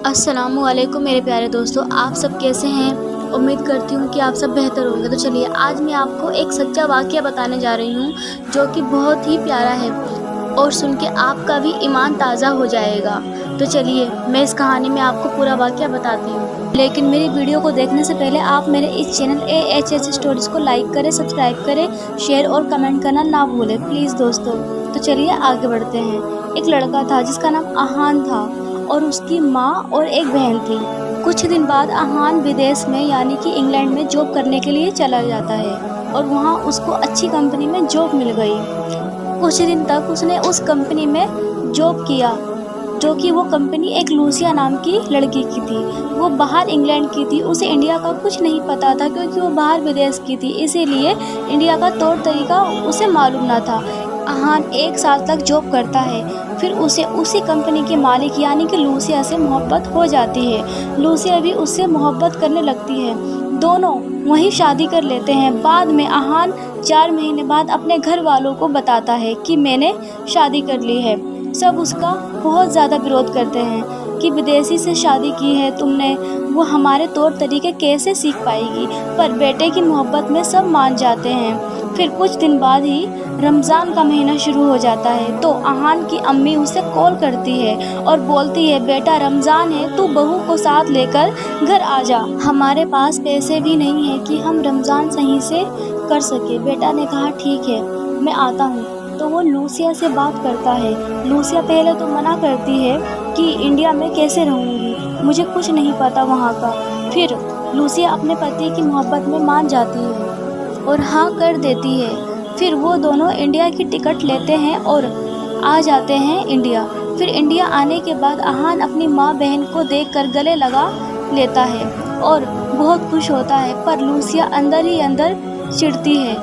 अस्सलाम वालेकुम मेरे प्यारे दोस्तों, आप सब कैसे हैं। उम्मीद करती हूँ कि आप सब बेहतर होंगे। तो चलिए आज मैं आपको एक सच्चा वाक़या बताने जा रही हूँ जो कि बहुत ही प्यारा है और सुन के आपका भी ईमान ताज़ा हो जाएगा। तो चलिए मैं इस कहानी में आपको पूरा वाक़या बताती हूँ, लेकिन मेरी वीडियो को देखने से पहले आप मेरे इस चैनल AHS स्टोरीज़ को लाइक करें, सब्सक्राइब करें, शेयर और कमेंट करना ना भूलें प्लीज़ दोस्तों। तो चलिए आगे बढ़ते हैं। एक लड़का था जिसका नाम अहान था और उसकी माँ और एक बहन थी। कुछ दिन बाद अहान विदेश में यानी कि इंग्लैंड में जॉब करने के लिए चला जाता है और वहाँ उसको अच्छी कंपनी में जॉब मिल गई। कुछ दिन तक उसने उस कंपनी में जॉब किया, जो कि वो कंपनी एक लूसिया नाम की लड़की की थी। वो बाहर इंग्लैंड की थी, उसे इंडिया का कुछ नहीं पता था क्योंकि वो बाहर विदेश की थी, इसीलिए इंडिया का तौर तरीका उसे मालूम ना था। अहान 1 साल तक जॉब करता है, फिर उसे उसी कंपनी के मालिक यानी कि लूसिया से मोहब्बत हो जाती है। लूसिया भी उससे मोहब्बत करने लगती है, दोनों वहीं शादी कर लेते हैं। बाद में अहान 4 महीने बाद अपने घर वालों को बताता है कि मैंने शादी कर ली है। सब उसका बहुत ज़्यादा विरोध करते हैं कि विदेशी से शादी की है तुमने, वो हमारे तौर तरीके कैसे सीख पाएगी। पर बेटे की मोहब्बत में सब मान जाते हैं। फिर कुछ दिन बाद ही रमज़ान का महीना शुरू हो जाता है, तो अहान की अम्मी उसे कॉल करती है और बोलती है, बेटा रमज़ान है, तू बहू को साथ लेकर घर आ जा। हमारे पास पैसे भी नहीं है कि हम रमज़ान सही से कर सके। बेटा ने कहा ठीक है मैं आता हूँ। तो वो लूसिया से बात करता है। लूसिया पहले तो मना करती है कि इंडिया में कैसे रहूँगी, मुझे कुछ नहीं पता वहाँ का। फिर लूसिया अपने पति की मोहब्बत में मान जाती है और हाँ कर देती है। फिर वो दोनों इंडिया की टिकट लेते हैं और आ जाते हैं इंडिया। फिर इंडिया आने के बाद अहान अपनी माँ बहन को देखकर गले लगा लेता है और बहुत खुश होता है, पर लूसिया अंदर ही अंदर चिढ़ती है।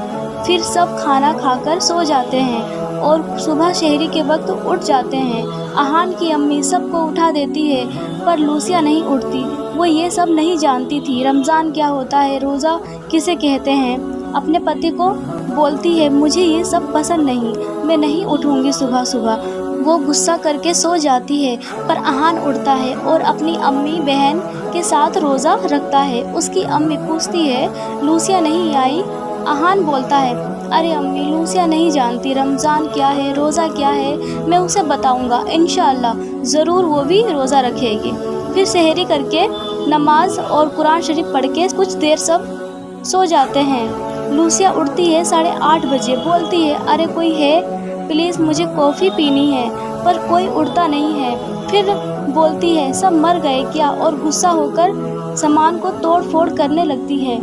फिर सब खाना खाकर सो जाते हैं और सुबह शहरी के वक्त उठ जाते हैं। अहान की अम्मी सबको उठा देती है, पर लूसिया नहीं उठती। वो ये सब नहीं जानती थी रमज़ान क्या होता है, रोज़ा किसे कहते हैं। अपने पति को बोलती है, मुझे ये सब पसंद नहीं, मैं नहीं उठूँगी सुबह सुबह। वो गुस्सा करके सो जाती है, पर अहान उठता है और अपनी अम्मी बहन के साथ रोज़ा रखता है। उसकी अम्मी पूछती है, लूसिया नहीं आई। अहान बोलता है, अरे अम्मी लूसिया नहीं जानती रमज़ान क्या है, रोज़ा क्या है, मैं उसे बताऊंगा, इंशाअल्लाह ज़रूर वो भी रोज़ा रखेगी। फिर सहरी करके नमाज और कुरान शरीफ पढ़ के कुछ देर सब सो जाते हैं। लूसिया उठती है 8:30 बजे, बोलती है, अरे कोई है प्लीज़ मुझे कॉफ़ी पीनी है, पर कोई उठता नहीं है। फिर बोलती है, सब मर गए क्या, और गुस्सा होकर सामान को तोड़ फोड़ करने लगती है।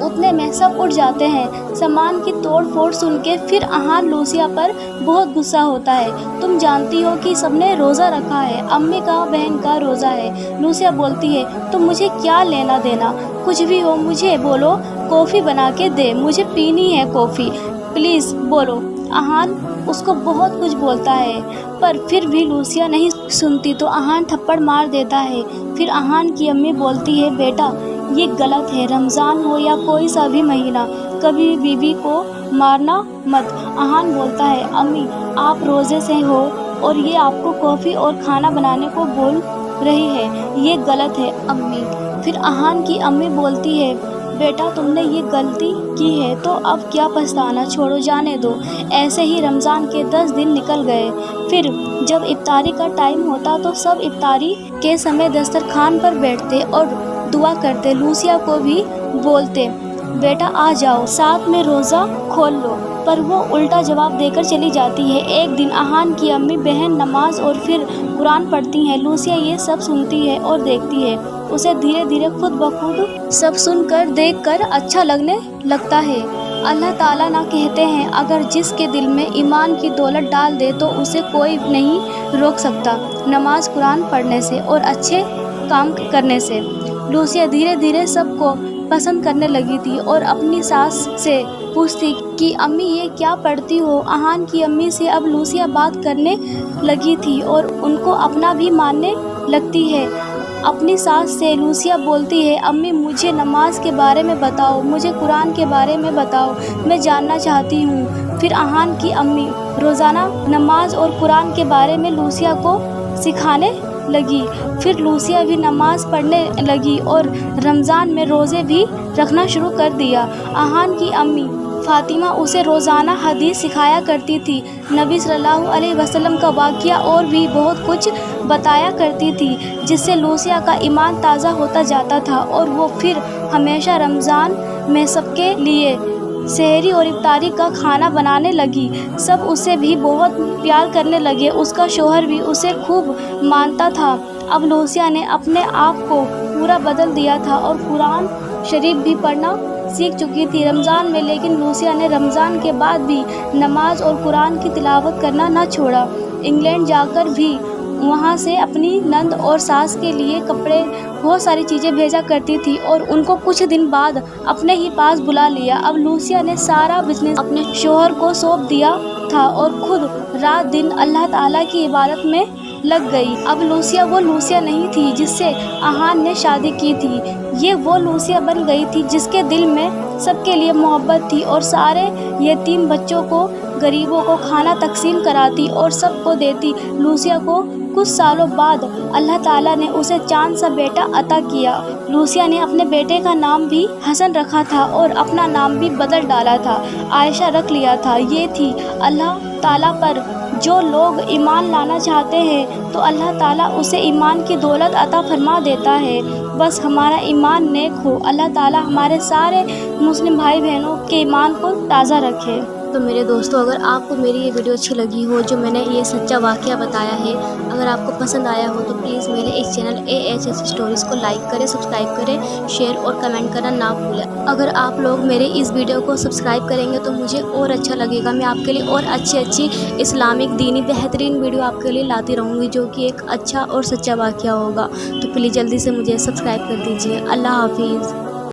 उतने में सब उठ जाते हैं। सामान की तोड़ फोड़ सुन के फिर अहान लूसिया पर बहुत गुस्सा होता है। तुम जानती हो कि सबने रोज़ा रखा है, अम्मी का बहन का रोज़ा है। लूसिया बोलती है, तो मुझे क्या लेना देना, कुछ भी हो मुझे बोलो, कॉफ़ी बना के दे, मुझे पीनी है कॉफ़ी, प्लीज़ बोलो। अहान उसको बहुत कुछ बोलता है, पर फिर भी लूसिया नहीं सुनती तो अहान थप्पड़ मार देता है। फिर अहान की अम्मी बोलती है, बेटा ये गलत है, रमज़ान हो या कोई सा भी महीना, कभी भी बीवी को मारना मत। अहान बोलता है, अम्मी आप रोज़े से हो और ये आपको कॉफ़ी और खाना बनाने को बोल रही है, ये गलत है अम्मी। फिर अहान की अम्मी बोलती है, बेटा तुमने ये गलती की है तो अब क्या पछताना, छोड़ो जाने दो। ऐसे ही रमज़ान के 10 दिन निकल गए। फिर जब इफ्तारी का टाइम होता तो सब इफ्तारी के समय दस्तरखान पर बैठते और दुआ करते। लूसिया को भी बोलते, बेटा आ जाओ साथ में रोज़ा खोल लो, पर वो उल्टा जवाब देकर चली जाती है। एक दिन अहान की अम्मी बहन नमाज और फिर कुरान पढ़ती हैं। लूसिया ये सब सुनती है और देखती है। उसे धीरे धीरे खुद ब खुद सब सुनकर देखकर अच्छा लगने लगता है। अल्लाह ताला ना कहते हैं, अगर जिसके दिल में ईमान की दौलत डाल दे तो उसे कोई नहीं रोक सकता नमाज कुरान पढ़ने से और अच्छे काम करने से। लूसिया धीरे धीरे सबको पसंद करने लगी थी और अपनी सास से पूछती कि अम्मी ये क्या पढ़ती हो। अहान की अम्मी से अब लूसिया बात करने लगी थी और उनको अपना भी मानने लगती है। अपनी सास से लूसिया बोलती है, अम्मी मुझे नमाज के बारे में बताओ, मुझे कुरान के बारे में बताओ, मैं जानना चाहती हूँ। फिर अहान की अम्मी रोज़ाना नमाज और कुरान के बारे में लूसिया को सिखाने لگی۔ پھر لوسیہ بھی نماز پڑھنے لگی اور رمضان میں روزے بھی رکھنا شروع کر دیا۔ اہان کی امی فاطمہ اسے روزانہ حدیث سکھایا کرتی تھی، نبی صلی اللہ علیہ وسلم کا واقعہ اور بھی بہت کچھ بتایا کرتی تھی، جس سے لوسیہ کا ایمان تازہ ہوتا جاتا تھا اور وہ پھر ہمیشہ رمضان میں سب کے لیے سحری اور افطاری کا کھانا بنانے لگی۔ سب اسے بھی بہت پیار کرنے لگے، اس کا شوہر بھی اسے خوب مانتا تھا۔ اب لوسیہ نے اپنے آپ کو پورا بدل دیا تھا اور قرآن شریف بھی پڑھنا سیکھ چکی تھی رمضان میں، لیکن لوسیہ نے رمضان کے بعد بھی نماز اور قرآن کی تلاوت کرنا نہ چھوڑا۔ انگلینڈ جا کر بھی وہاں سے اپنی نند اور ساس کے لیے کپڑے، بہت ساری چیزیں بھیجا کرتی تھی اور ان کو کچھ دن بعد اپنے ہی پاس بلا لیا۔ اب لوسیہ نے سارا بزنس اپنے شوہر کو سونپ دیا تھا اور خود رات دن اللہ تعالیٰ کی عبادت میں لگ گئی۔ اب لوسیہ وہ لوسیہ نہیں تھی جس سے اہان نے شادی کی تھی، یہ وہ لوسیہ بن گئی تھی جس کے دل میں سب کے لیے محبت تھی اور سارے یتیم بچوں کو، غریبوں کو کھانا تقسیم کراتی اور سب کو دیتی۔ لوسیہ کو کچھ سالوں بعد اللہ تعالیٰ نے اسے چاند سا بیٹا عطا کیا۔ لوسیہ نے اپنے بیٹے کا نام بھی حسن رکھا تھا اور اپنا نام بھی بدل ڈالا تھا، عائشہ رکھ لیا تھا۔ یہ تھی اللہ تعالیٰ پر جو لوگ ایمان لانا چاہتے ہیں تو اللہ تعالیٰ اسے ایمان کی دولت عطا فرما دیتا ہے۔ بس ہمارا ایمان نیک ہو، اللہ تعالیٰ ہمارے سارے مسلم بھائی بہنوں کے ایمان کو تازہ رکھے۔ تو میرے دوستوں، اگر آپ کو میری یہ ویڈیو اچھی لگی ہو، جو میں نے یہ سچا واقعہ بتایا ہے، اگر آپ کو پسند آیا ہو تو پلیز میرے اس چینل AHS اسٹوریز کو لائک کریں، سبسکرائب کریں، شیئر اور کمنٹ کرنا نہ بھولیں۔ اگر آپ لوگ میرے اس ویڈیو کو سبسکرائب کریں گے تو مجھے اور اچھا لگے گا، میں آپ کے لیے اور اچھی اسلامک دینی بہترین ویڈیو آپ کے لیے لاتی رہوں گی، جو کہ ایک اچھا اور سچا واقعہ ہوگا۔ تو پلیز جلدی سے مجھے سبسکرائب کر دیجیے۔ اللہ حافظ۔